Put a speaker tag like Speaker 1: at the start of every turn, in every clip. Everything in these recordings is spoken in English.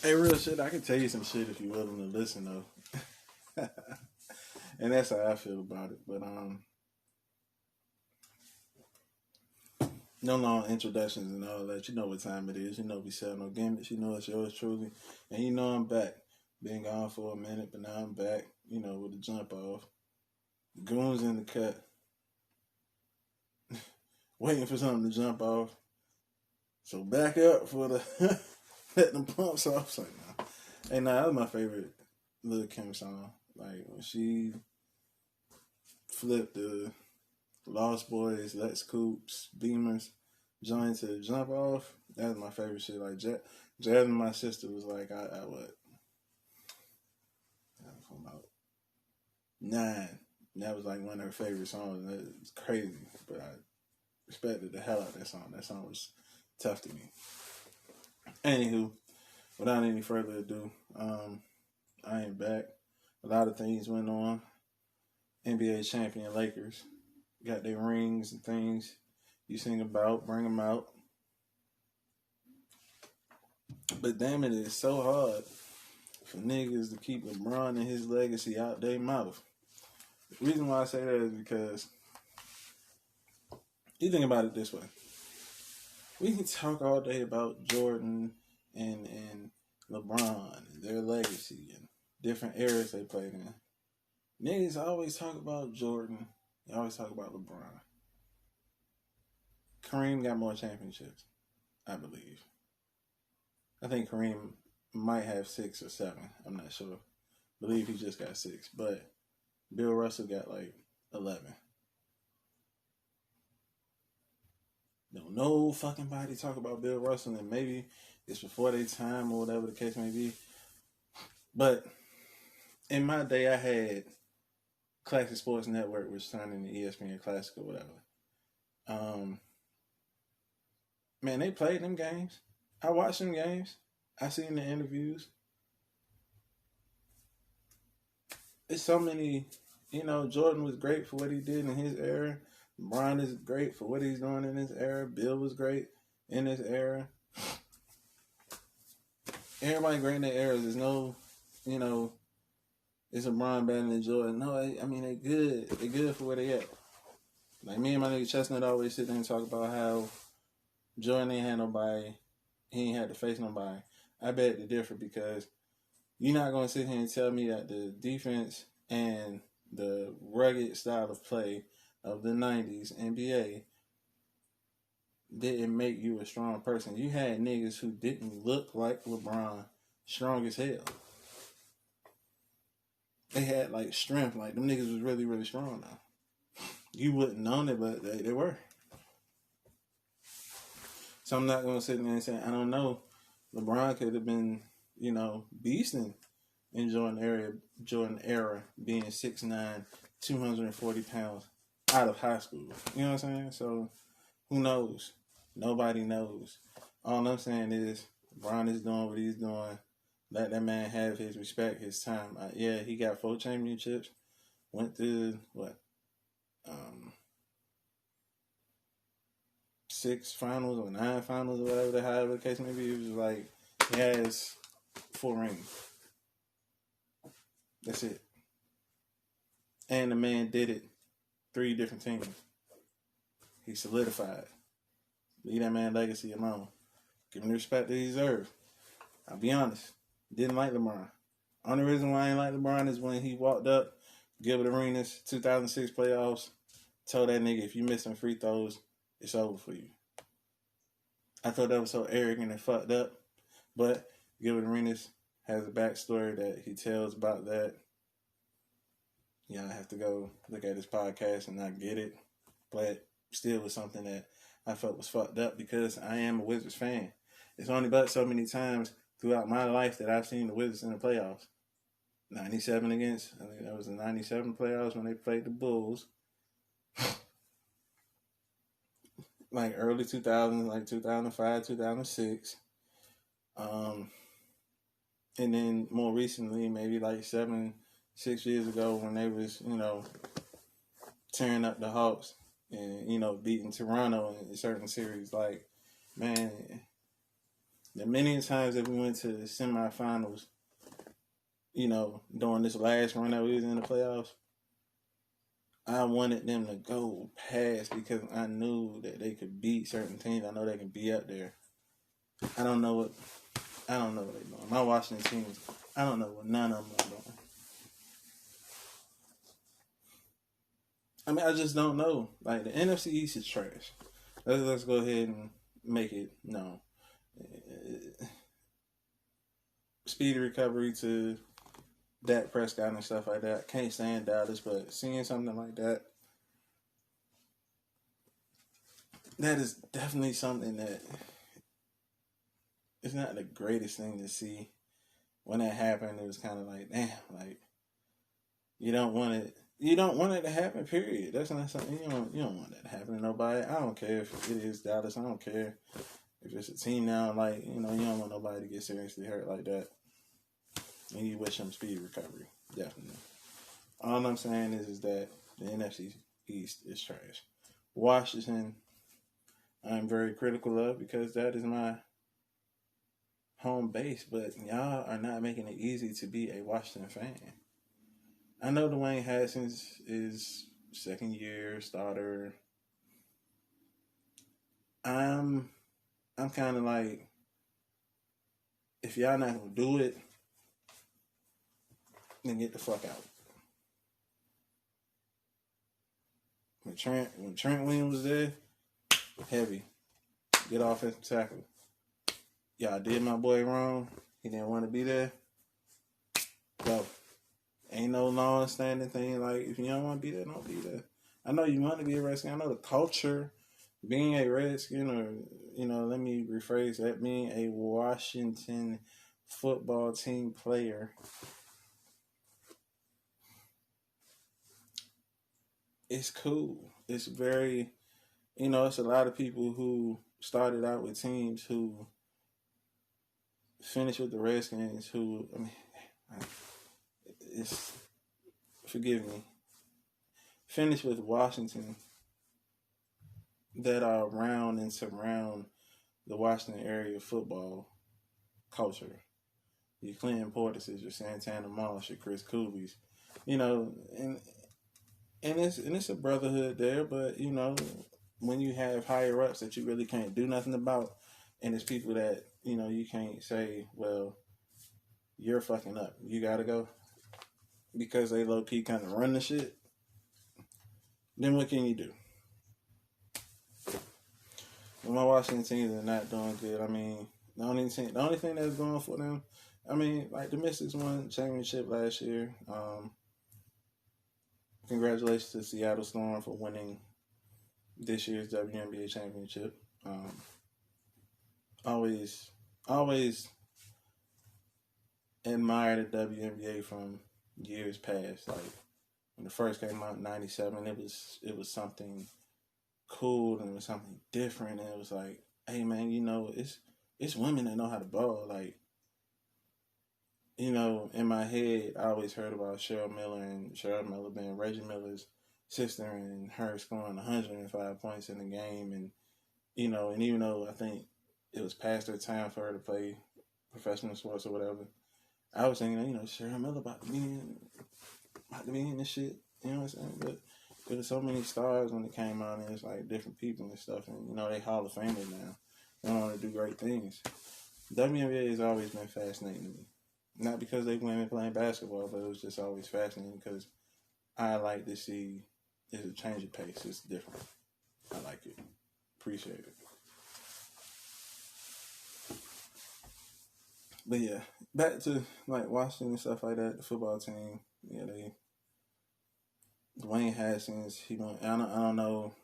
Speaker 1: Hey, real shit, I can tell you some shit if you're willing to listen, though. And that's how I feel about it. But no long introductions and all that. You know what time it is. You know we sell no gimmicks. You know it's yours truly. And you know I'm back. Been gone for a minute, but now I'm back. You know, with the jump off. Goons in the cut. Waiting for something to jump off. So back up for the let them pumps off. It's like, nah. Hey, nah, that was my favorite Lil Kim song. Like when she flipped the Lost Boys, Lex Coops, Beamers, joined to jump off. That was my favorite shit. Like Jasmine, my sister, was like, I what? I was about 9. And that was like one of her favorite songs. It's crazy, but I respected the hell out of that song. That song was tough to me. Anywho, without any further ado, I am back. A lot of things went on. NBA champion Lakers got their rings and things you sing about, bring them out. But damn it, it's so hard for niggas to keep LeBron and his legacy out their mouth. The reason why I say that is because you think about it this way. We can talk all day about Jordan and LeBron and their legacy and different eras they played in. Niggas always talk about Jordan. They always talk about LeBron. Kareem got more championships, I believe. I think Kareem might have 6 or 7. I'm not sure. I believe he just got 6. But Bill Russell got like 11. Don't no fucking body talk about Bill Russell, and maybe it's before their time or whatever the case may be. But in my day, I had Classic Sports Network, which turned into ESPN Classic or whatever. Man, they played them games. I watched them games. I seen the interviews. It's so many, Jordan was great for what he did in his era. LeBron is great for what he's doing in his era. Bill was great in his era. Everybody great in their eras. There's no, is LeBron better than Jordan? No, I mean, they good. They good for where they at. Like me and my nigga Chestnut always sit there and talk about how Jordan ain't had nobody. He ain't had to face nobody. I beg to differ because you're not going to sit here and tell me that the defense and the rugged style of play of the 90s NBA didn't make you a strong person. You had niggas who didn't look like LeBron strong as hell. They had like strength. Like them niggas was really, really strong now. You wouldn't known it, but they were. So I'm not going to sit there and say, I don't know. LeBron could have been, beasting in Jordan era, being 6'9", 240 pounds out of high school. You know what I'm saying? So who knows? Nobody knows. All I'm saying is LeBron is doing what he's doing. Let that man have his respect, his time. Yeah, he got 4 championships. Went to 6 finals or 9 finals or whatever the case may be. It was like he has 4 rings. That's it. And the man did it 3 different teams. He solidified. Leave that man legacy alone. Give him the respect that he deserves. I'll be honest. Didn't like LeBron. Only reason why I ain't like LeBron is when he walked up Gilbert Arenas 2006 playoffs, told that nigga, if you miss some free throws, it's over for you. I thought that was so arrogant and fucked up. But Gilbert Arenas has a backstory that he tells about that. I have to go look at his podcast and not get it. But still was something that I felt was fucked up because I am a Wizards fan. It's only but so many times throughout my life that I've seen the Wizards in the playoffs. 97 against, I think that was the 97 playoffs when they played the Bulls. Like early 2000s, like 2005, 2006. And then more recently, maybe like 6 years ago when they was, tearing up the Hawks and, beating Toronto in certain series. Like, man, The many times that we went to the semifinals, during this last run that we was in the playoffs, I wanted them to go past because I knew that they could beat certain teams. I know they can be up there. I don't know what they're doing. My Washington teams, I don't know what none of them are doing. I mean, I just don't know. Like, the NFC East is trash. Let's go ahead and make it known. Speedy recovery to Dak Prescott and stuff like that. Can't stand Dallas, but seeing something like that, that is definitely something that it's not the greatest thing to see. When that happened, it was kind of like, damn, like you don't want it. You don't want it to happen. Period. That's not something you don't want that to happen to nobody. I don't care if it is Dallas. I don't care if it's a team now. Like you don't want nobody to get seriously hurt like that. And you wish them speedy recovery. Definitely. All I'm saying is that the NFC East is trash. Washington, I'm very critical of because that is my home base, but y'all are not making it easy to be a Washington fan. I know Dwayne Haskins is second year starter. I'm kind of like, if y'all not gonna do it, then get the fuck out. When Trent Williams was there, heavy, get offensive tackle. Y'all did my boy wrong. He didn't want to be there. Go. Ain't no long-standing thing. Like, if you don't want to be there, don't be there. I know you want to be a Redskin. I know the culture, being a Redskin, or, let me rephrase that, being a Washington football team player, it's cool. It's very, it's a lot of people who started out with teams who finished with the Redskins who, forgive me, finished with Washington that are around and surround the Washington area football culture. Your Clinton Portises, your Santana Moss, your Chris Kubies, and it's a brotherhood there, but when you have higher ups that you really can't do nothing about, and it's people that you can't say, well, you're fucking up, you gotta go, because they low key kind of run the shit. Then what can you do? When my Washington teams are not doing good, the only thing that's going for them, like the Mystics won championship last year. Congratulations to Seattle Storm for winning this year's WNBA championship. Always admire the WNBA from years past. Like when it first came out in '97, it was something cool and it was something different, and it was like, hey man, it's women that know how to ball. Like, in my head, I always heard about Cheryl Miller being Reggie Miller's sister, and her scoring 105 points in the game, and and even though I think it was past her time for her to play professional sports or whatever, I was thinking, Cheryl Miller about to be in this shit. You know what I'm saying? But there were so many stars when it came out, and it's like different people and stuff, and they Hall of Famers now. They want to do great things. WNBA has always been fascinating to me. Not because they women playing basketball, but it was just always fascinating because I like to see it's a change of pace. It's different. I like it. Appreciate it. But yeah, back to like Washington and stuff like that. The football team, yeah, Dwayne Haskins. I don't know.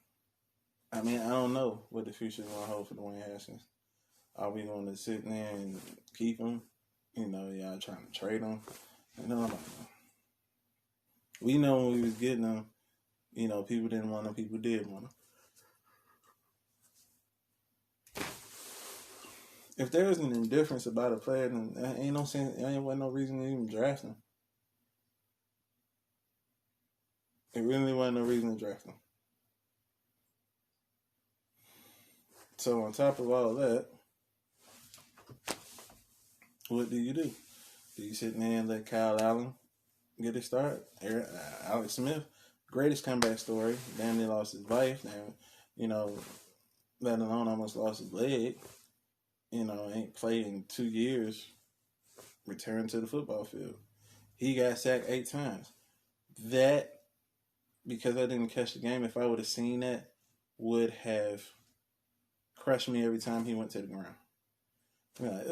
Speaker 1: I don't know what the future is going to hold for Dwayne Haskins. Are we going to sit there and keep him? Y'all trying to trade him? I don't know. We know when we was getting him, people didn't want him, people did want him. If there was an indifference about a player, then there ain't no sense, there ain't no reason to even draft him. There really wasn't no reason to draft him. So on top of all that, what do? Do you sit there and let Kyle Allen get it started? Alex Smith, greatest comeback story. Damn near lost his life. Damn, you know, let alone almost lost his leg. You know, ain't played in 2 years. Returned to the football field. He got sacked 8 times. That, because I didn't catch the game, if I would have seen that, would have crushed me every time he went to the ground. I'm like,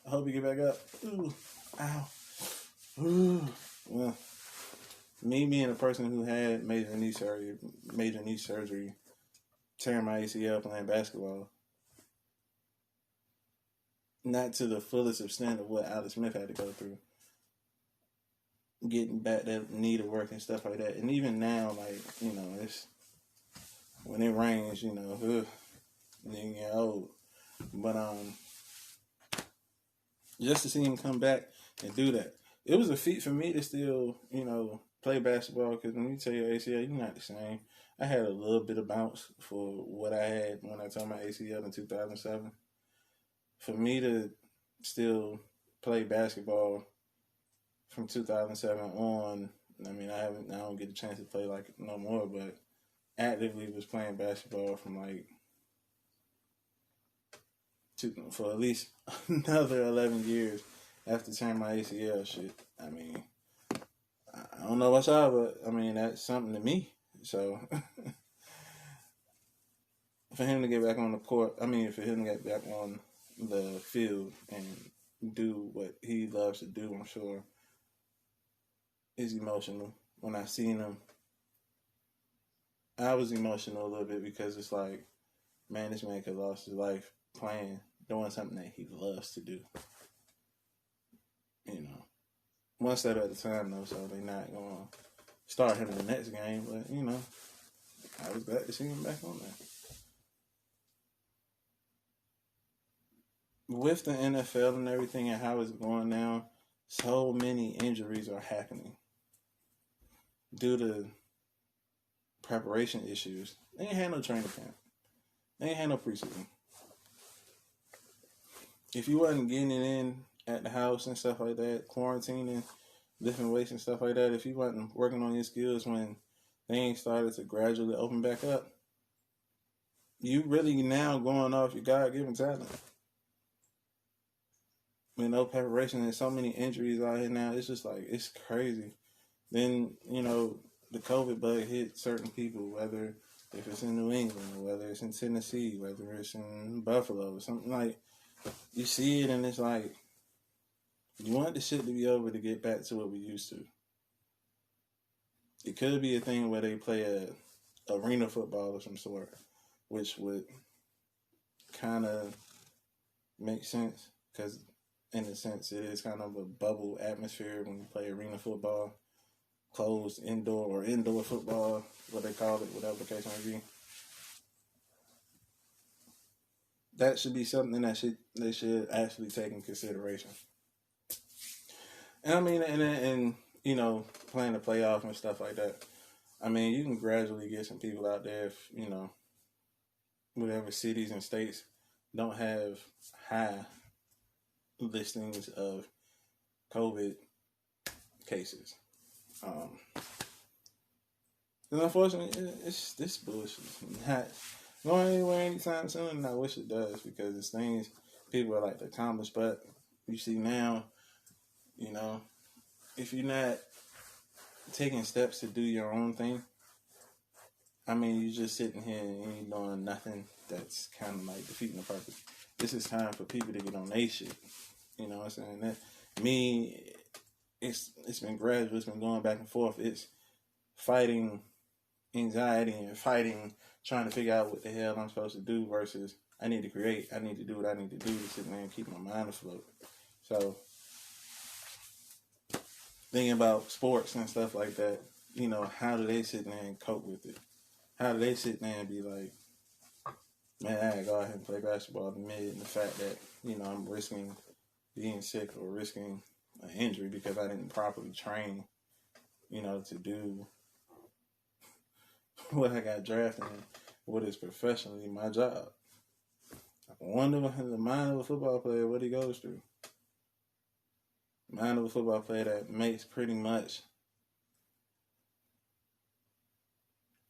Speaker 1: I hope he get back up. Ow. Well, me being a person who had major knee surgery, tearing my ACL playing basketball, not to the fullest extent of what Alex Smith had to go through, getting back that knee to work and stuff like that. And even now, like, you know, it's when it rains, you know, you get old. But just to see him come back and do that, it was a feat for me to still, you know, play basketball, because when you tear your ACL, you're not the same. I had a little bit of bounce for what I had when I tore my ACL in 2007. For me to still play basketball from 2007 on, I mean, I don't get a chance to play like no more, but actively was playing basketball from like for at least another 11 years after tearing my ACL. Shit, I mean, I don't know about y'all, but I mean, that's something to me. So for him to get back on the court, for him to get back on the field and do what he loves to do, I'm sure is emotional. When I seen him, I was emotional a little bit, because it's like, man, this man could have lost his life doing something that he loves to do. You know, one step at a time though, so they're not going to start him in the next game. But, you know, I was glad to see him back on there. With the NFL and everything and how it's going now, so many injuries are happening due to preparation issues. They ain't had no training camp. They ain't had no preseason. If you wasn't getting it in at the house and stuff like that, quarantining, lifting weights and stuff like that, if you wasn't working on your skills when things started to gradually open back up, you really now going off your God-given talent. With no preparation and so many injuries out here now, it's just like, it's crazy. Then, you know, the COVID bug hit certain people, whether if it's in New England, or whether it's in Tennessee, whether it's in Buffalo, or something like, you see it and it's like, you want the shit to be over to get back to what we used to. It could be a thing where they play a arena football of some sort, which would kind of make sense, because in a sense it is kind of a bubble atmosphere when you play arena football, closed indoor or indoor football, what they call it, whatever the case may be. That should be something that they should actually take in consideration. And I mean, and you know, playing the playoff and stuff like that. I mean, you can gradually get some people out there if, you know, whatever cities and states don't have high listings of COVID cases. And unfortunately, it's this bullshit not going anywhere anytime soon, and I wish it does, because it's things people are like to accomplish. But you see now, you know, if you're not taking steps to do your own thing, I mean, you're just sitting here and you ain't doing nothing. That's kind of like defeating the purpose. This is time for people to get on their shit. You know what I'm saying? That me, it's been gradual. It's been going back and forth. It's fighting anxiety and fighting trying to figure out what the hell I'm supposed to do versus I need to create. I need to do what I need to do to sit there and keep my mind afloat. So thinking about sports and stuff like that, you know, how do they sit there and cope with it? How do they sit there and be like, man, I gotta go out here and play basketball amid the fact that, you know, I'm risking being sick or risking an injury because I didn't properly train, you know, to do what I got drafted in, what is professionally my job. the mind of a football player, what he goes through. Mind of a football player that makes pretty much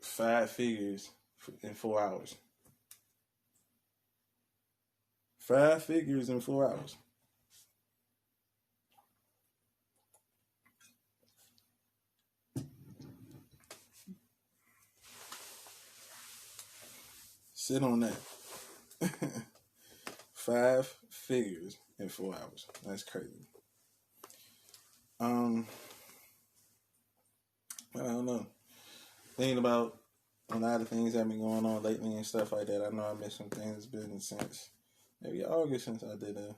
Speaker 1: 5 figures in 4 hours. 5 figures in 4 hours. Sit on that. 5 figures in 4 hours. That's crazy. I don't know. Thinking about a lot of things that been going on lately and stuff like that. I know I missed some things. It's been since maybe August since I did a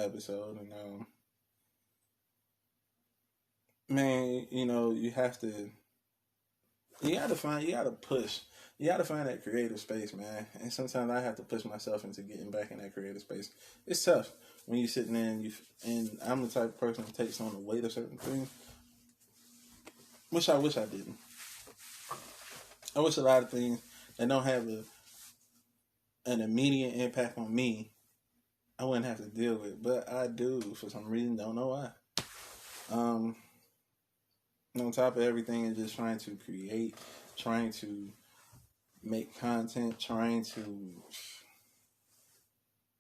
Speaker 1: episode, and man, you gotta push. You gotta find that creative space, man. And sometimes I have to push myself into getting back in that creative space. It's tough when you're sitting there and I'm the type of person that takes on the weight of certain things. I wish I didn't. I wish a lot of things that don't have an immediate impact on me, I wouldn't have to deal with. But I do for some reason. Don't know why. On top of everything, is just trying to create, trying to make content, trying to,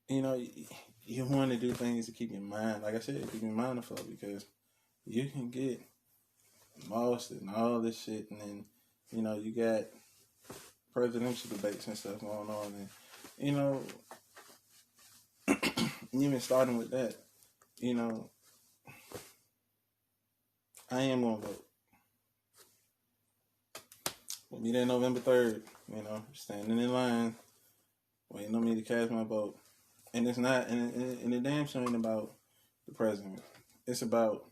Speaker 1: you want to do things to keep your mind, like I said, keep your mind afloat, because you can get lost in all this shit, and then, you got presidential debates and stuff going on, and, even starting with that, I am going to vote. We'll be there November 3rd, standing in line, waiting on me to cast my vote. And it's not, and the damn show ain't about the president. It's about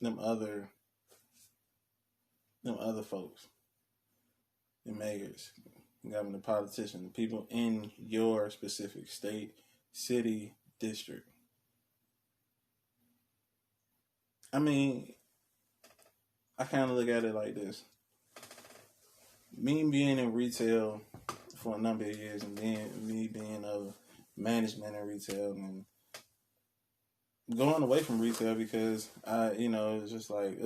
Speaker 1: them other folks, the mayors, governor, politicians, the people in your specific state, city, district. I mean, I kind of look at it like this. Me being in retail for a number of years, and me being of management in retail, and going away from retail because it's just like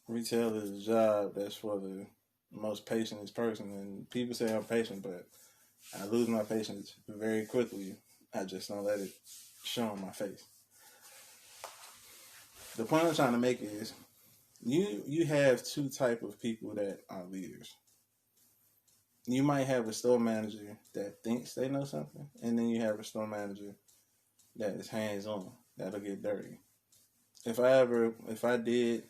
Speaker 1: retail is a job that's for the most patientest person, and people say I'm patient, but I lose my patience very quickly. I just don't let it show on my face. The point I'm trying to make is, you have two type of people that are leaders. You might have a store manager that thinks they know something, and then you have a store manager that is hands-on, that'll get dirty. If I did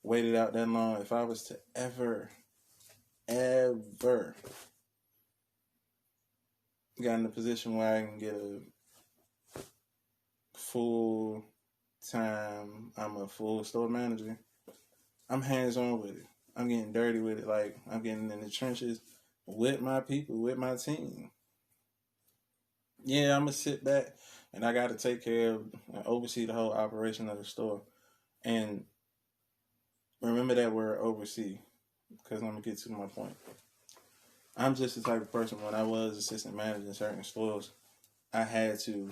Speaker 1: wait it out that long, if I was to ever got in a position where I can get a full time, I'm a full store manager, I'm hands-on with it. I'm getting dirty with it. Like, I'm getting in the trenches with my people, with my team. Yeah, I'm going to sit back, and I got to take care of and oversee the whole operation of the store. And remember that word oversee, because I'm going to get to my point. I'm just the type of person, when I was assistant manager in certain stores, I had to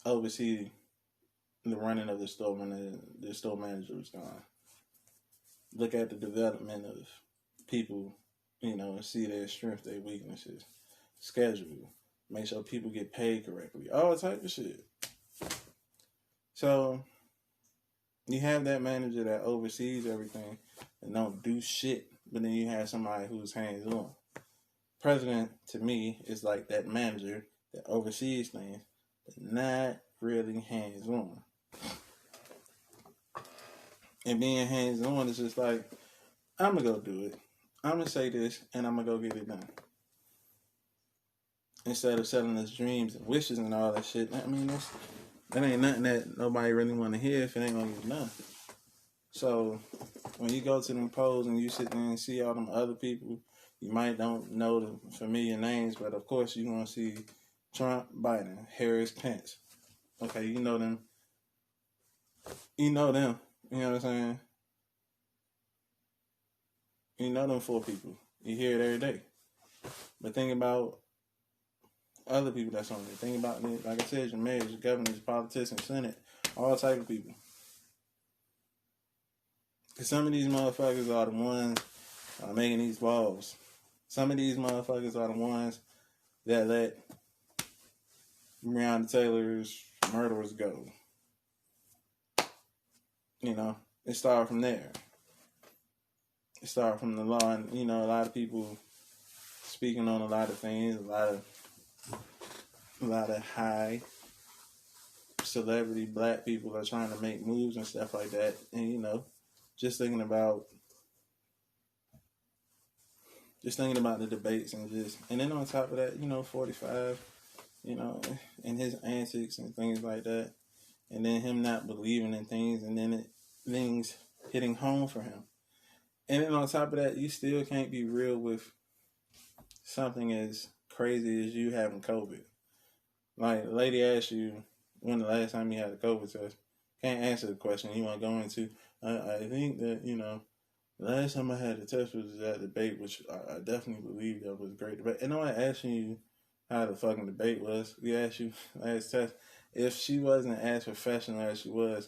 Speaker 1: oversee the running of the store when the store manager was gone. Look at the development of people, and see their strengths, their weaknesses, schedule, make sure people get paid correctly, all type of shit. So you have that manager that oversees everything and don't do shit, but then you have somebody who's hands-on. President, to me, is like that manager that oversees things, but not really hands-on. And being hands-on is just like, I'm going to go do it. I'm going to say this, and I'm going to go get it done. Instead of selling us dreams and wishes and all that shit. I mean, that ain't nothing that nobody really want to hear if it ain't going to get done. So, when you go to them polls and you sit there and see all them other people, you might don't know the familiar names, but of course you're going to see Trump, Biden, Harris, Pence. Okay, you know them. You know them. You know what I'm saying? You know them 4 people. You hear it every day. But think about other people that's on there. Think about, like I said, your mayors, your governors, politicians, senate, all type of people. Because some of these motherfuckers are the ones making these laws. Some of these motherfuckers are the ones that let Breonna Taylor's murderers go. You know, it started from there. It started from the law, and a lot of people speaking on a lot of things, a lot of high celebrity black people are trying to make moves and stuff like that, and just thinking about the debates and then on top of that, 45, and his antics and things like that, and then him not believing in things, and then things hitting home for him. And then on top of that, you still can't be real with something as crazy as you having COVID. Like, the lady asked you when the last time you had a COVID test. Can't answer the question you want to go into. I think that, the last time I had a test was that debate, which I definitely believe that was a great debate. And I'm not asking you how the fucking debate was. We asked you last test. If she wasn't as professional as she was,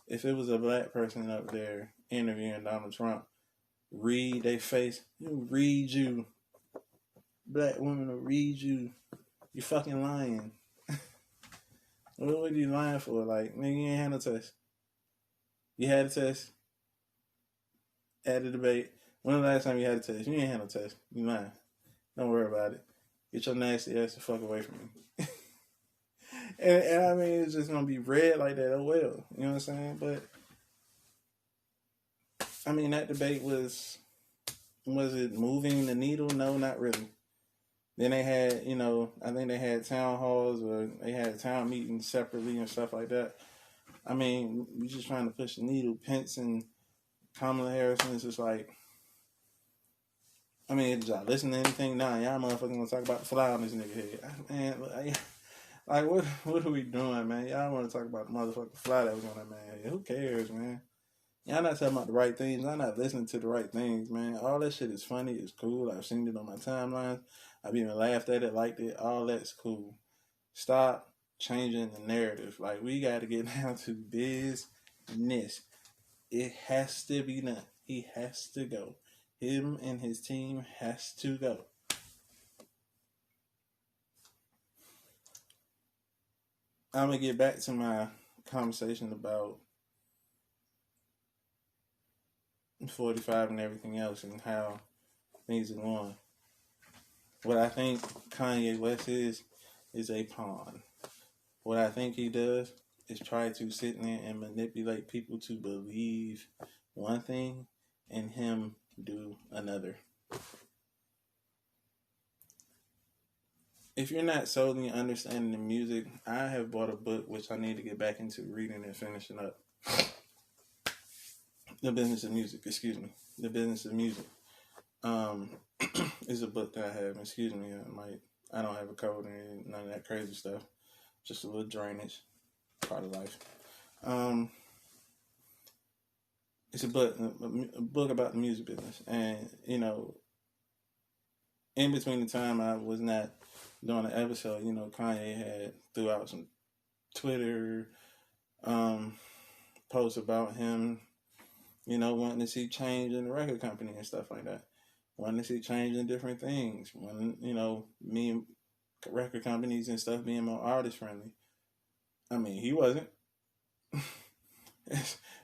Speaker 1: if it was a black person up there interviewing Donald Trump, read their face, read you. Black women will read you. You fucking lying. What are you lying for? Like, nigga, you ain't had no test. You had a test. Had a debate. When the last time you had a test? You ain't had no test. You lying. Don't worry about it. Get your nasty ass the fuck away from me. and I mean, it's just gonna be read like that. Oh well. You know what I'm saying? But I mean, that debate was it moving the needle? No, not really. Then they had, I think they had town halls or they had town meetings separately and stuff like that. I mean, we're just trying to push the needle. Pence and Kamala Harris, it's just like, I mean, did y'all listen to anything? Nah, y'all motherfucking gonna talk about the fly on this nigga head. Man, like what are we doing, man? Y'all want to talk about the motherfucking fly that was on that man head. Who cares, man? Y'all not talking about the right things. Y'all not listening to the right things, man. All that shit is funny. It's cool. I've seen it on my timelines. I've even laughed at it, liked it. All that's cool. Stop changing the narrative. Like, we got to get down to business. It has to be done. He has to go. Him and his team has to go. I'm going to get back to my conversation about 45 and everything else and how things are going. What I think Kanye West is a pawn. What I think he does is try to sit there and manipulate people to believe one thing and him do another. If you're not solely understanding the music, I have bought a book which I need to get back into reading and finishing up. The Business of Music, The Business of Music. Is a book that I have. I don't have a code and none of that crazy stuff. Just a little drainage, part of life. It's a book about the music business, and in between the time I was not doing an episode, Kanye had threw out some Twitter posts about him, wanting to see change in the record company and stuff like that. Wanting to see change in different things. When, me and record companies and stuff being more artist friendly. I mean, he wasn't.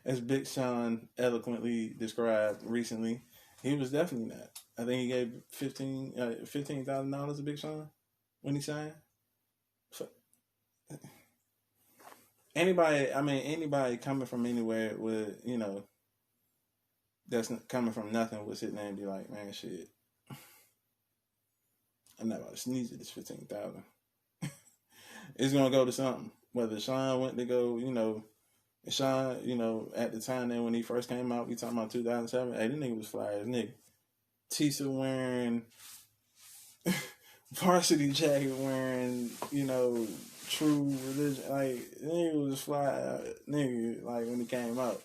Speaker 1: As Big Sean eloquently described recently, he was definitely not. I think he gave $15,000 to Big Sean when he signed. Anybody coming from anywhere would, that's coming from nothing would sit there and be like, man, shit, I'm not about to sneeze at this 15,000. It's gonna go to something. Whether Sean went to go, Sean, at the time then when he first came out, we talking about 2007. Hey, this nigga was fly as nigga. Tisa wearing, varsity jacket wearing, true religion. Like, nigga was fly, nigga. Like when he came out.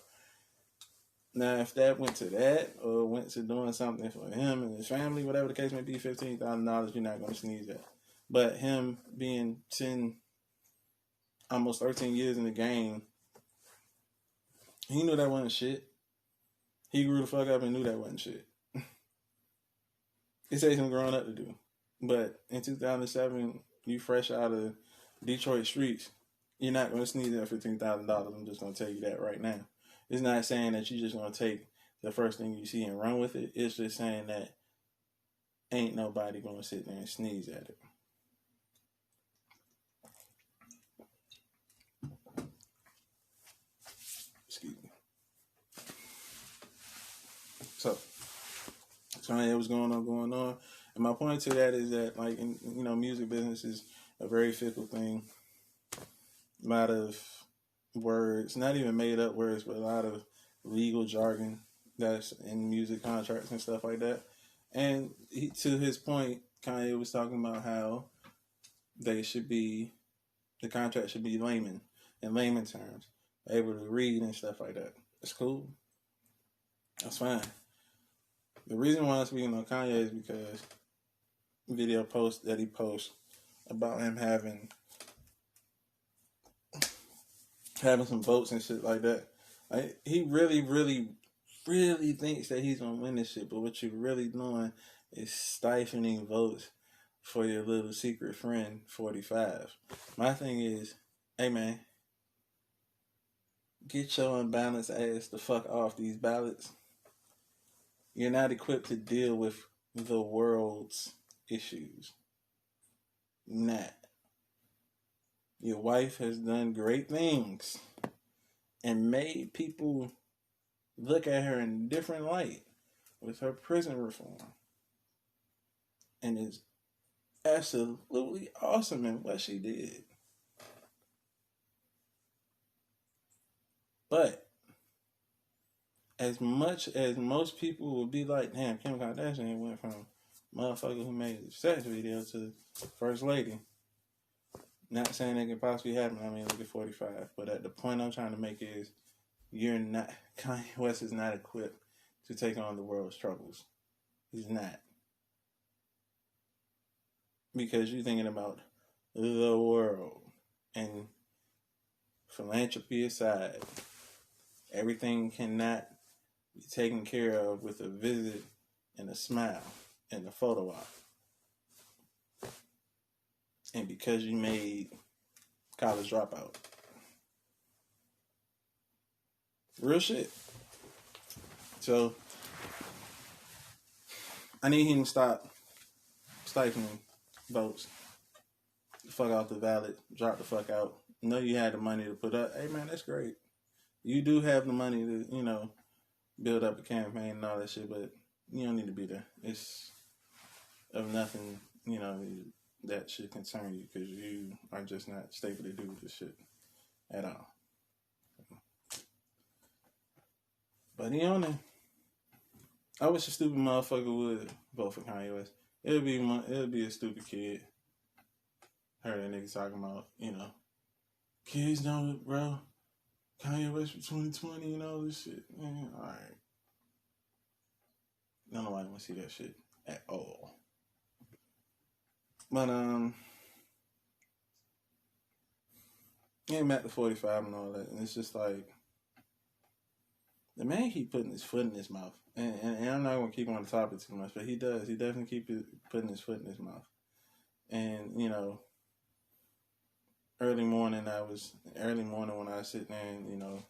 Speaker 1: Now, if that went to that or went to doing something for him and his family, whatever the case may be, $15,000 you're not going to sneeze at. But him being 10, almost 13 years in the game, he knew that wasn't shit. He grew the fuck up and knew that wasn't shit. It takes him growing up to do. But in 2007, you fresh out of Detroit streets, you're not going to sneeze at $15,000. I'm just going to tell you that right now. It's not saying that you're just going to take the first thing you see and run with it. It's just saying that ain't nobody going to sit there and sneeze at it. Excuse me. So what's going on. And my point to that is that, like, music business is a very fickle thing. A lot of words, not even made up words, but a lot of legal jargon that's in music contracts and stuff like that. And to his point, Kanye was talking about how the contract should be in layman terms, able to read and stuff like that. It's cool. That's fine. The reason why I'm speaking on Kanye is because video post that he posts about him having some votes and shit like that. He really, really, really thinks that he's gonna win this shit, but what you're really doing is stifling votes for your little secret friend 45. My thing is, hey man, get your unbalanced ass the fuck off these ballots. You're not equipped to deal with the world's issues. Not. Your wife has done great things and made people look at her in a different light with her prison reform. And is absolutely awesome in what she did. But as much as most people would be like, damn, Kim Kardashian went from motherfucker who made a sex video to first lady. Not saying it could possibly happen. I mean, look at 45. But the point I'm trying to make is, Kanye West is not equipped to take on the world's troubles. He's not. Because you're thinking about the world. And philanthropy aside, everything cannot be taken care of with a visit and a smile and a photo op. And because you made College Dropout. Real shit. So, I need him to stop stifling votes. The fuck out the ballot. Drop the fuck out. Know you had the money to put up. Hey man, that's great. You do have the money to, build up a campaign and all that shit, but you don't need to be there. It's of nothing, that should concern you, because you are just not stable to do this shit at all. But he on there. I wish a stupid motherfucker would vote for Kanye West. It would be a stupid kid. Heard that nigga talking about, kids don't, bro. Kanye West for 2020 and all this shit. Man, alright. Nobody want to see that shit at all. But, getting back to 45 and all that, and it's just like, the man keep putting his foot in his mouth. And I'm not going to keep on the topic too much, but he does. He definitely keep putting his foot in his mouth. And, early morning when I was sitting there and,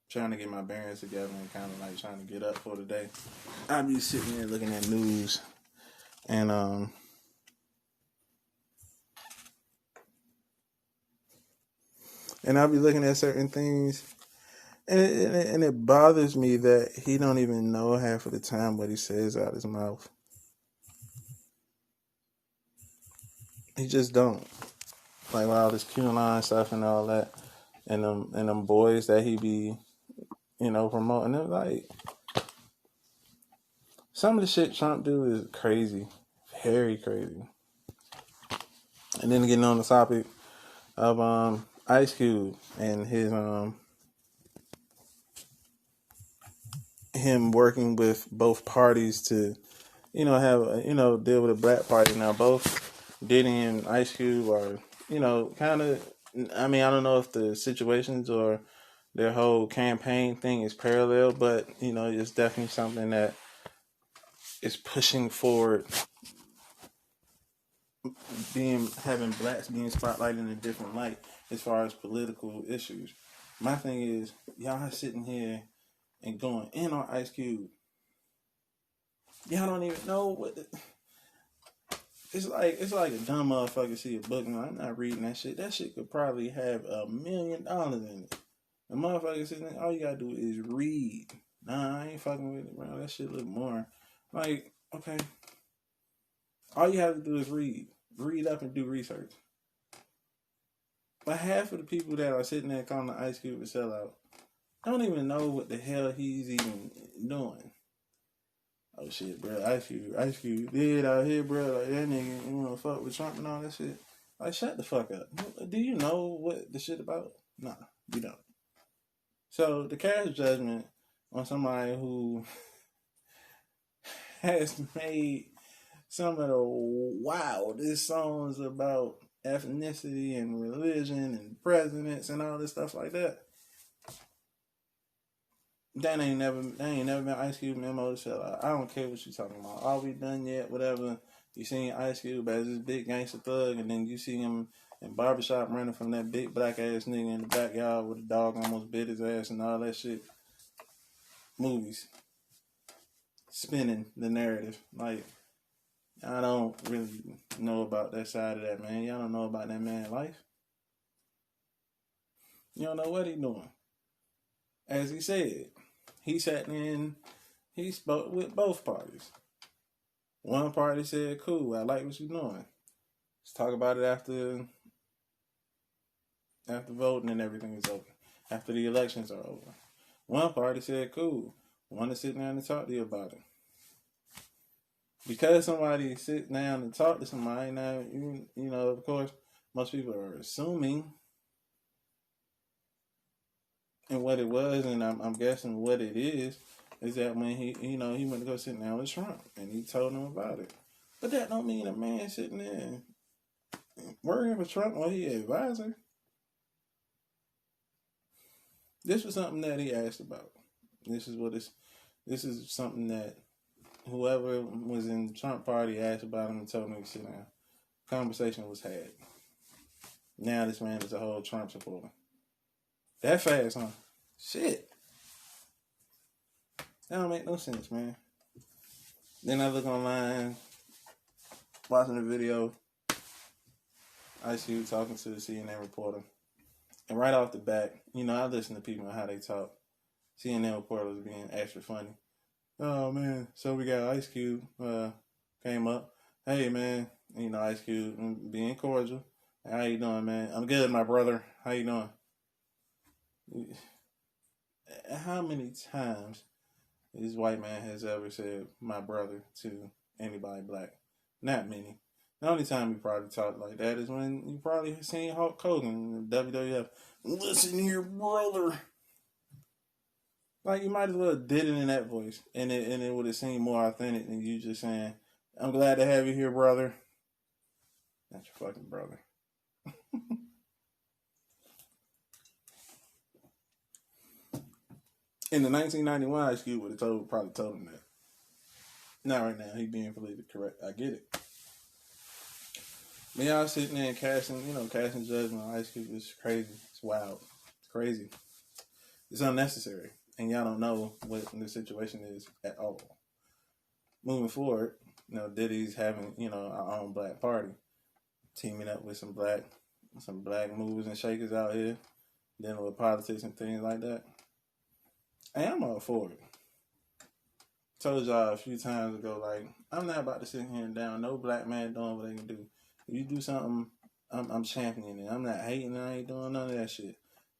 Speaker 1: trying to get my bearings together and kind of like trying to get up for the day, I'd be sitting there looking at news. And, I'll be looking at certain things, and it bothers me that he don't even know half of the time what he says out his mouth. He just don't. Like all this QAnon stuff and all that, and them boys that he be, promoting. They're like, some of the shit Trump do is crazy, very crazy. And then getting on the topic of Ice Cube and his him working with both parties to, have, deal with a black party. Now, both Diddy and Ice Cube are, kind of, I mean, I don't know if the situations or their whole campaign thing is parallel, but, it's definitely something that is pushing forward having blacks being spotlighted in a different light as far as political issues. My thing is, y'all sitting here and going in on Ice Cube. Y'all don't even know what it's like a dumb motherfucker see a book and I'm not reading that shit. That shit could probably have $1 million in it. The motherfucker sitting there, all you gotta do is read. Nah, I ain't fucking with it, bro. That shit look more like, okay. All you have to do is read. Read up and do research. But half of the people that are sitting there calling the Ice Cube a sellout don't even know what the hell he's even doing. Oh shit, bro, Ice Cube did out here, bro. Like that nigga, fuck with Trump and all that shit. Like, shut the fuck up. Do you know what the shit about? Nah, you don't. So the cast judgment on somebody who has made some of the wildest songs about ethnicity and religion and presidents and all this stuff like that. That ain't never been Ice Cube memo to sell out. I don't care what you talking about. Are we done yet? Whatever. You seen Ice Cube as this big gangster thug, and then you see him in barbershop running from that big black ass nigga in the backyard with a dog almost bit his ass and all that shit. Movies. Spinning the narrative. Like, I don't really know about that side of that, man. Y'all don't know about that man's life. You don't know what he doing. As he said, he sat in, he spoke with both parties. One party said, cool, I like what you're doing. Let's talk about it after voting and everything is over. After the elections are over. One party said, cool, I want to sit down and talk to you about it. Because somebody sit down and talk to somebody, now, of course, most people are assuming and what it was, and I'm guessing what it is that when he went to go sit down with Trump, and he told him about it. But that don't mean a man sitting there working for Trump or he advisor. This was something that he asked about. This is something that whoever was in the Trump party asked about him and told him to sit down. Conversation was had. Now this man is a whole Trump supporter. That fast, huh? Shit. That don't make no sense, man. Then I look online, watching the video, I see you talking to the CNN reporter. And right off the bat, I listen to people and how they talk. CNN reporter was being extra funny. Oh, man, so we got Ice Cube came up. Hey, man, Ice Cube being cordial. How you doing, man? I'm good, my brother. How you doing? How many times this white man has ever said my brother to anybody black? Not many. The only time you probably talk like that is when you probably seen Hulk Hogan in WWF. Listen here, brother. Like, you might as well did it in that voice, and it would have seemed more authentic than you just saying, I'm glad to have you here, brother. That's your fucking brother. In the 1991 Ice Cube would have probably told him that. Not right now. He being politically correct. I get it. But y'all sitting there and casting judgment on Ice Cube is crazy. It's wild. It's crazy. It's unnecessary. And y'all don't know what the situation is at all. Moving forward, Diddy's having, our own black party. Teaming up with some black movers and shakers out here. Dealing with politics and things like that. Hey, I'm all for it. Told y'all a few times ago, like, I'm not about to sit here and down no black man doing what they can do. If you do something, I'm championing it. I'm not hating. I ain't doing none of that shit.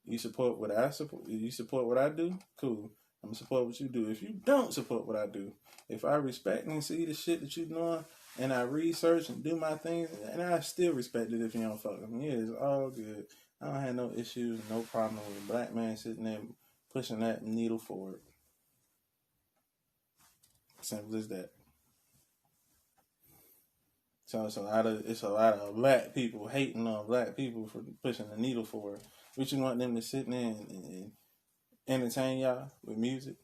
Speaker 1: You support what I support. You support what I do. Cool. I'm gonna support what you do. If you don't support what I do, if I respect and see the shit that you're doing, and I research and do my things, and I still respect it if you don't fuck with me. Yeah, it's all good. I don't have no issues, no problem with a black man sitting there pushing that needle forward. Simple as that. So it's a lot of black people hating on black people for pushing the needle forward. What you want them to sit there and entertain y'all with music?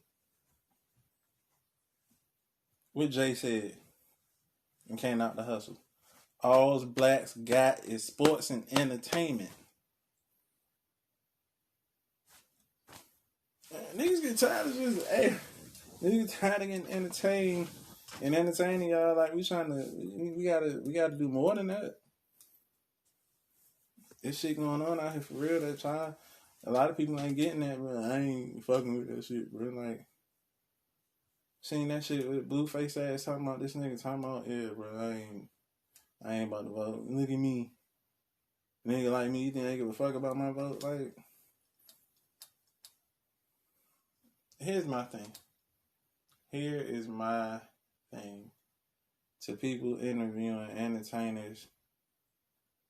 Speaker 1: What Jay said and came out the hustle. All blacks got is sports and entertainment. Niggas get tired of just niggas get tired of getting entertained and entertaining y'all. Like we gotta do more than that. This shit going on out here for real. That time, a lot of people ain't getting that, bro. I ain't fucking with that shit, bro. Like, seen that shit with Blueface ass talking about this nigga talking about, yeah, bro. I ain't about to vote. Look at me, nigga like me. You think they give a fuck about my vote? Like, here's my thing. Here is my thing to people interviewing entertainers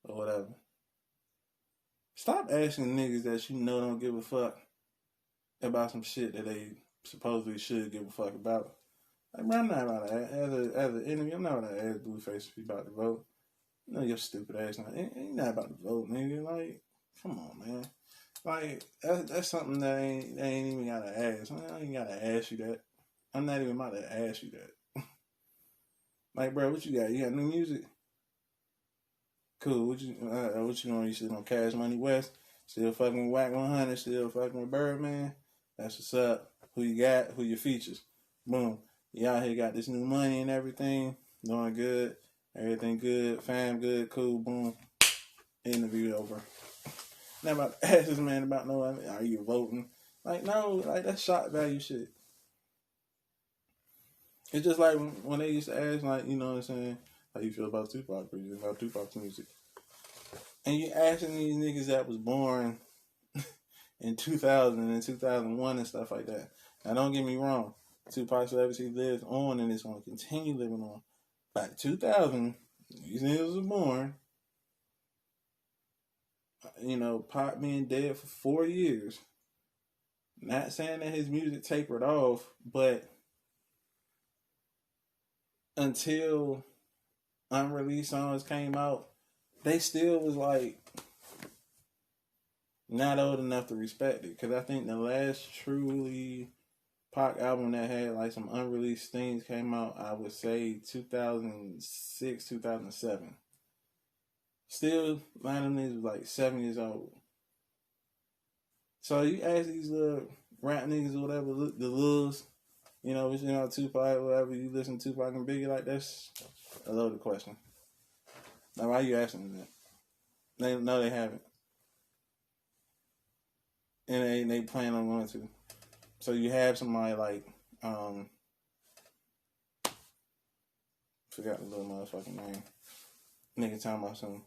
Speaker 1: or whatever. Stop asking niggas that you know don't give a fuck about some shit that they supposedly should give a fuck about. Like, bro, I'm not about to, as an interview, I'm not about to ask Blueface if he about to vote. No, your stupid ass. Ain't not about to vote, nigga. Like, come on, man. Like, that's something that ain't even gotta ask. I ain't gotta ask you that. I'm not even about to ask you that. Like, bro, what you got? You got new music? Cool. What you doing? You sitting on Cash Money West? Still fucking with Whack 100? Still fucking with Birdman? That's what's up. Who you got? Who your features? Boom. You out here got this new money and everything. Doing good. Everything good. Fam good. Cool. Boom. Interview over. Now about to ask this man about are you voting? Like, no. Like, that's shock value shit. It's just like when they used to ask, like, you know what I'm saying? How you feel about Tupac? Or you about Tupac's music? And you asking these niggas that was born in 2000 and 2001 and stuff like that. Now, don't get me wrong. Tupac's legacy lives on and it's going to continue living on. By 2000, these niggas was born. You know, Pac being dead for 4 years. Not saying that his music tapered off, but until unreleased songs came out, they still was like not old enough to respect it. Because I think the last truly Pac album that had like some unreleased things came out, I would say 2006, 2007. Still, a lot of them niggas was like 7 years old. So you ask these little rap niggas or whatever, the Lils, you know, Tupac, whatever, you listen to Tupac and Biggie, like, that's a loaded question. Now, why are you asking them that? No, they haven't. And they plan on going to. So you have somebody like, forgot the little motherfucking name. Nigga talking about some,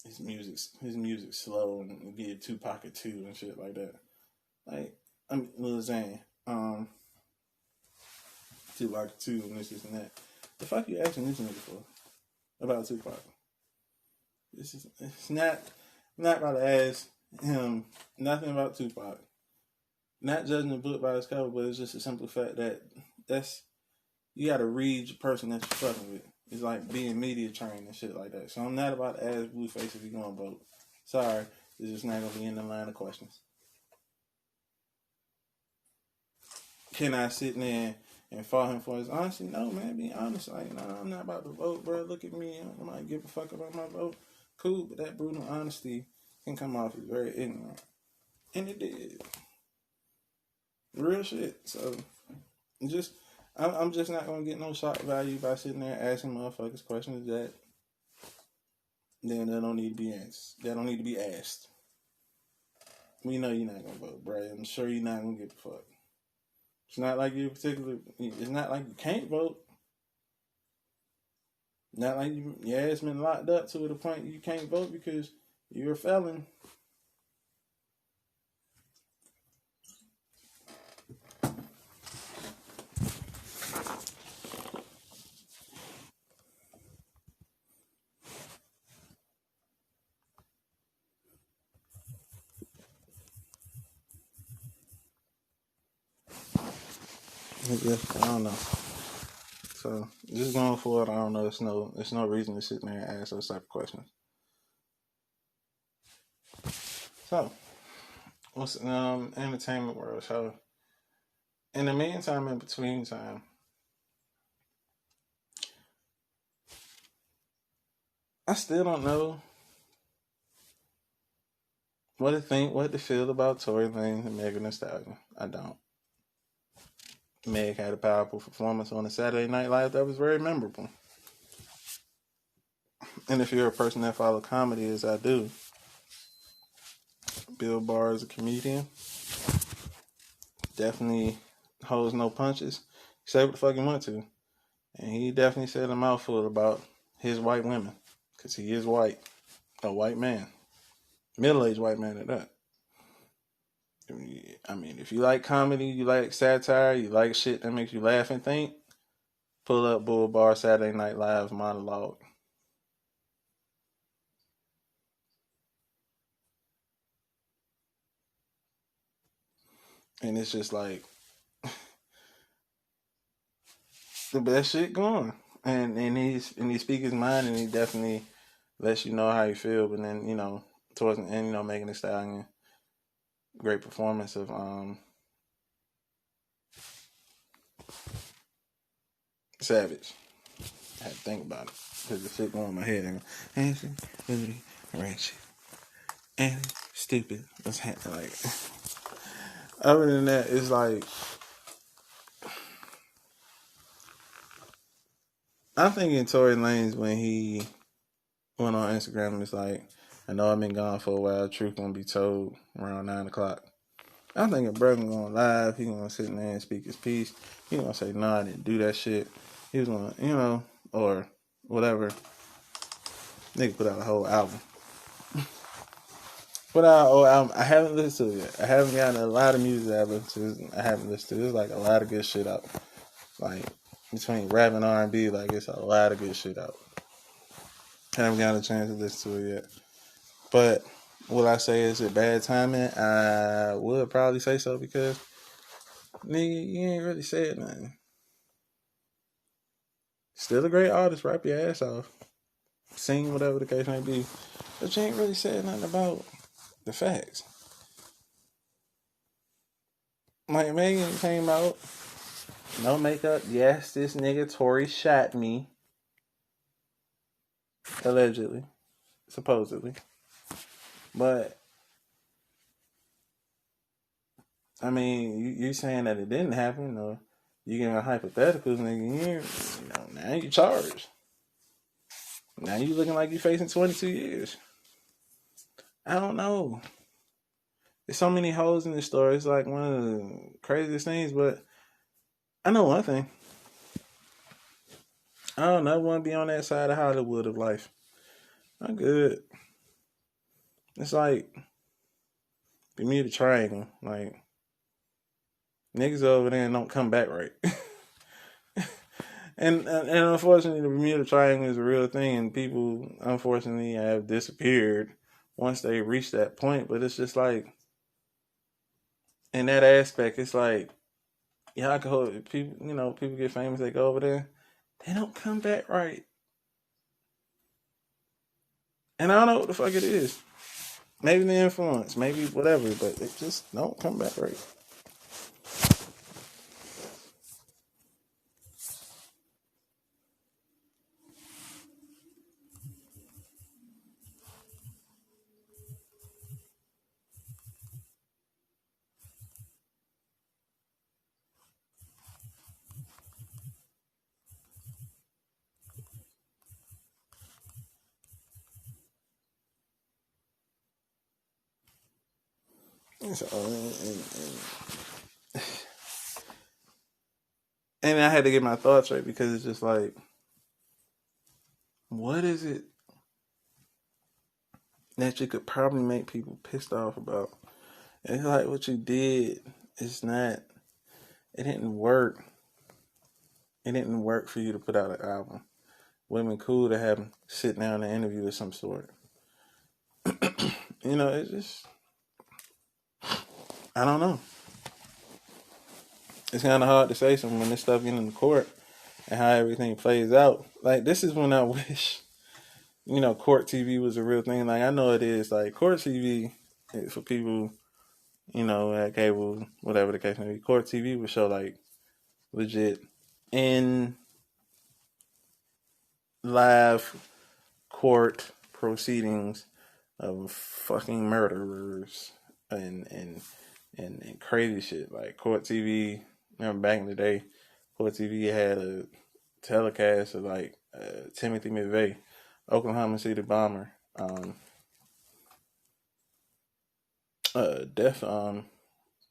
Speaker 1: his music slow and give Tupac a 2 and shit like that. Like, I'm Lil Xan, Tupac a 2 and this and that. The fuck you asking this nigga for about Tupac? It's not about to ask him nothing about Tupac. Not judging the book by its cover, but it's just a simple fact that you gotta read the person that you're fucking with. It's like being media trained and shit like that. So I'm not about to ask Blueface if he's gonna vote. Sorry, it's just not gonna be in the line of questions. Can I sit there and fault him for his honesty? No, man, be honest. Like, no, I'm not about to vote, bro. Look at me. I might give a fuck about my vote. Cool, but that brutal honesty can come off as very ignorant. And it did. Real shit. So, I'm just not gonna get no shock value by sitting there asking motherfuckers questions that don't need to be asked. That don't need to be asked. We know you're not gonna vote, bro. I'm sure you're not gonna give a fuck. It's not like it's not like you can't vote. Not like your ass been locked up to the point you can't vote because you're a felon. I don't know. So just going forward, I don't know. It's no reason to sit there and ask those type of questions. So what's entertainment world? So in the meantime, in between time, I still don't know what to think, what to feel about Tory Lanez and Megan Thee Stallion. I don't. Meg had a powerful performance on a Saturday Night Live that was very memorable. And if you're a person that follows comedy as I do, Bill Barr is a comedian. Definitely holds no punches. He said what the fuck he wanted to. And he definitely said a mouthful about his white women. Because he is white. A white man. Middle-aged white man at that. I mean, if you like comedy, you like satire, you like shit that makes you laugh and think, pull up Bull Bar Saturday Night Live monologue. And it's just like the best shit going. And he speaks his mind, and he definitely lets you know how you feel. But then, towards the end, Megan Thee Stallion, great performance of Savage. I had to think about it because the shit going in my head. And really ratchet and stupid. What's happening? Like, other than that, it's like I'm thinking Tory Lanez when he went on Instagram. It's like, I know I've been gone for a while. Truth gonna be told around 9:00. I'm thinking brother going live. He gonna sit in there and speak his piece. He gonna say, "Nah, I didn't do that shit." He was gonna, or whatever. Nigga put out a whole album. Put out a whole album. I haven't listened to it yet. I haven't gotten a lot of music I listened to. I haven't listened to. There's like a lot of good shit out. Like between rap and R&B, like it's a lot of good shit out. I haven't gotten a chance to listen to it yet. But will I say is it bad timing? I would probably say so because nigga, you ain't really said nothing. Still a great artist, rap your ass off. Sing whatever the case may be. But you ain't really said nothing about the facts. Like Megan came out, no makeup. Yes, this nigga Tory shot me. Allegedly. Supposedly. But I mean, you saying that it didn't happen, or you giving hypotheticals, nigga, now you charged. Now you looking like you facing 22 years. I don't know. There's so many holes in this story. It's like one of the craziest things, but I know one thing. I don't never want to be on that side of Hollywood of life. I'm good. It's like Bermuda Triangle. Like, niggas over there don't come back right. and unfortunately, the Bermuda Triangle is a real thing, and people, unfortunately, have disappeared once they reach that point. But it's just like, in that aspect, it's like, y'all go, people, people get famous, they go over there, they don't come back right. And I don't know what the fuck it is. Maybe the influence, maybe whatever, but they just don't come back right. So, and I had to get my thoughts right because it's just like, what is it that you could probably make people pissed off about? And it's like what you did is not, it didn't work. It didn't work for you to put out an album. Women cool to have them sit down and interview of some sort. It's just, I don't know. It's kind of hard to say something when this stuff getting in the court. and how everything plays out. Like, this is when I wish, court TV was a real thing. Like, I know it is. Like, court TV, for people, at cable, whatever the case may be, court TV would show, like, legit in live court proceedings of fucking murderers and crazy shit. Like, court TV, remember back in the day, court TV had a telecast of, like, Timothy McVeigh, Oklahoma City bomber, death.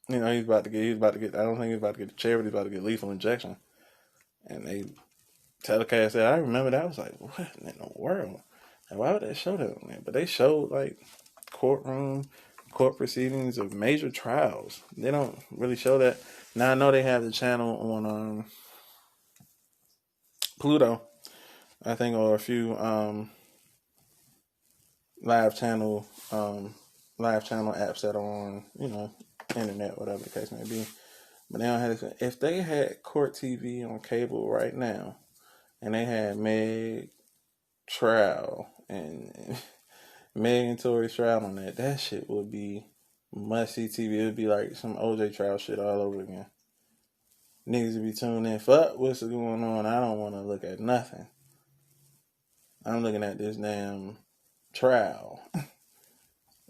Speaker 1: He was about to get. I don't think he was about to get the chair, but he was about to get lethal injection, and they telecast that. I remember that. I was like, what in the world? And why would they show that, man? But they showed, like, court proceedings of major trials. They don't really show that. Now I know they have the channel on Pluto, I think, or a few live channel apps that are on, internet, whatever the case may be. But they don't have this. If they had court TV on cable right now, and they had Meg trial and Meg and Tory trial on that shit would be must see TV. It would be like some OJ trial shit all over again. Niggas would be tuned in. Fuck what's going on. I don't want to look at nothing. I'm looking at this damn trial.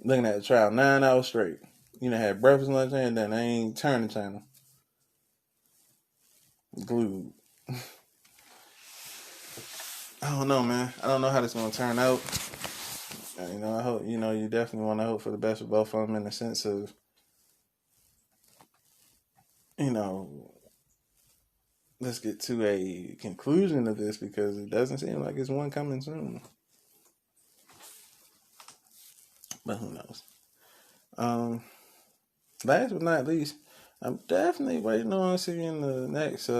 Speaker 1: Looking at the trial 9 hours straight. Had breakfast, lunch, and then I ain't turn the channel. Glued. I don't know, man. I don't know how this is gonna turn out. I hope, you definitely want to hope for the best for both of them in the sense of, let's get to a conclusion of this, because it doesn't seem like it's one coming soon. But who knows? Last but not least, I'm definitely waiting on seeing the next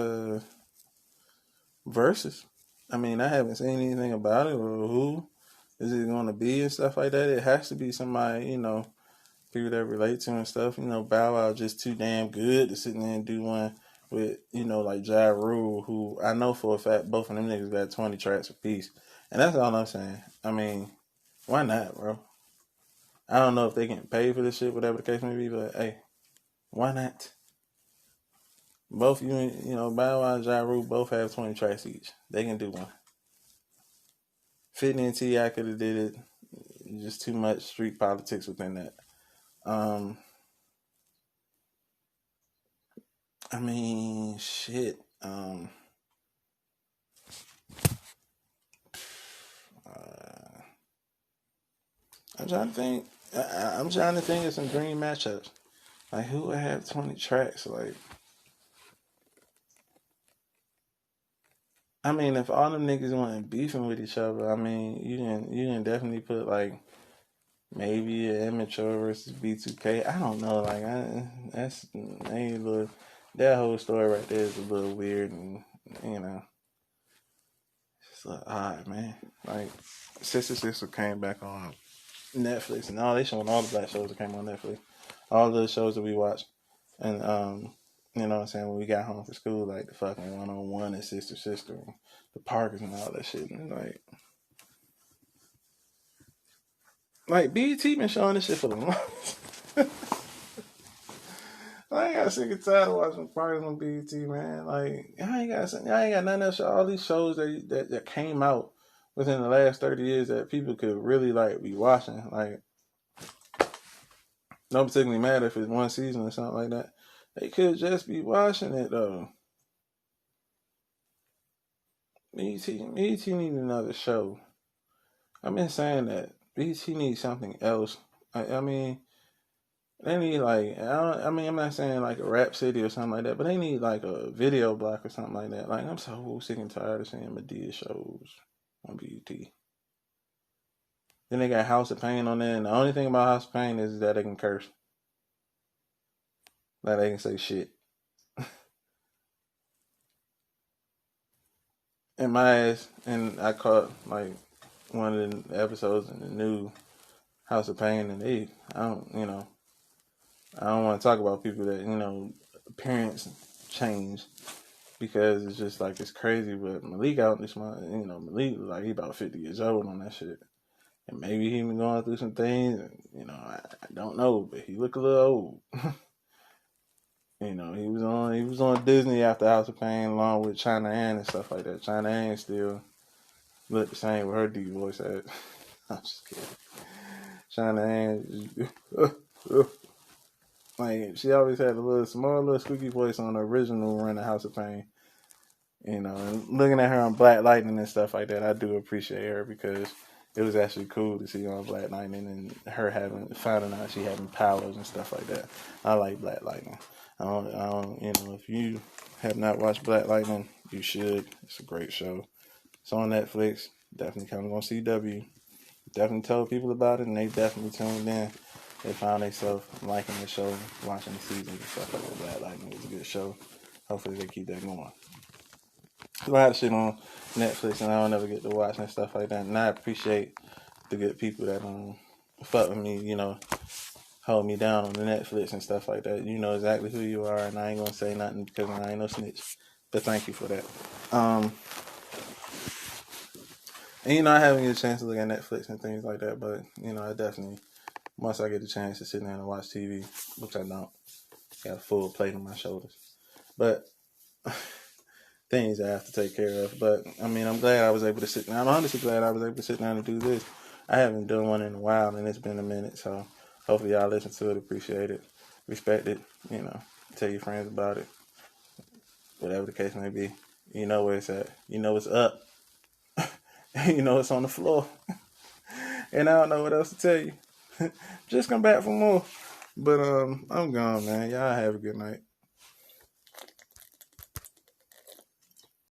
Speaker 1: verses. I mean, I haven't seen anything about it or who is it going to be and stuff like that. It has to be somebody, people that relate to and stuff. Bow Wow just too damn good to sit there and do one with, like Ja Rule, who I know for a fact both of them niggas got 20 tracks apiece. And that's all I'm saying. I mean, why not, bro? I don't know if they can pay for this shit, whatever the case may be, but hey, why not? Both Bow Wow and Ja Rule both have 20 tracks each. They can do one. 50 and T.I. could have did it. Just too much street politics within that. I mean, shit. I'm trying to think. I'm trying to think of some dream matchups. Like, who would have 20 tracks? Like, I mean, if all them niggas weren't beefing with each other, I mean, you can definitely put, like, maybe an Immature versus B2K. I don't know. Like, that's a little. That whole story right there is a little weird, and it's a little odd, man. Like, Sister came back on Netflix, and they showing all the black shows that came on Netflix, all the shows that we watched, and you know what I'm saying, when we got home from school, like the fucking 101 and Sister, and the Parkers and all that shit, and like BET been showing this shit for the longest. I ain't got sick and tired of watching Parkers on BET, man. Like, I ain't got none of that. All these shows that came out within the last 30 years that people could really, like, be watching. Like, don't particularly matter if it's one season or something like that. They could just be watching it, though. BET need another show. I've been saying that. BET needs something else. I mean, they need, like, I'm not saying like a Rap City or something like that, but they need like a video block or something like that. Like, I'm so sick and tired of seeing Madea shows on BET. Then they got House of Pain on there, and the only thing about House of Pain is that they can curse. Like, they can say shit. And my ass, and I caught like one of the episodes in the new House of Pain, and I don't want to talk about people that, appearance change. because it's just like it's crazy. But Malik out this month, Malik was like he about 50 years old on that shit, and maybe he been going through some things. And, I don't know, but he look a little old. He was on Disney after House of Pain along with China Ann and stuff like that. China Ann still look the same with her deep voice. I'm just kidding. China Ann, like she always had a little small, little squeaky voice on the original run of House of Pain. And looking at her on Black Lightning and stuff like that, I do appreciate her because it was actually cool to see her on Black Lightning and her finding out she having powers and stuff like that. I like Black Lightning. If you have not watched Black Lightning, you should. It's a great show. It's on Netflix. Definitely come on CW. Definitely told people about it, and they definitely tuned in. They found themselves liking the show, watching the seasons and stuff like that. Black Lightning is a good show. Hopefully they keep that going. A lot of shit on Netflix, and I don't ever get to watch and stuff like that. And I appreciate the good people that fuck with me, hold me down on the Netflix and stuff like that. You know exactly who you are, and I ain't gonna say nothing because I ain't no snitch. But thank you for that. And I haven't get a chance to look at Netflix and things like that, but I definitely, once I get the chance to sit down and watch TV, which I don't, got a full plate on my shoulders. But things I have to take care of. But I'm glad I was able to sit down. I'm honestly glad I was able to sit down and do this. I haven't done one in a while, and it's been a minute, so hopefully y'all listen to it, appreciate it, respect it, tell your friends about it. Whatever the case may be. You know where it's at. You know it's up. You know it's on the floor. And I don't know what else to tell you. Just come back for more. But I'm gone, man. Y'all have a good night.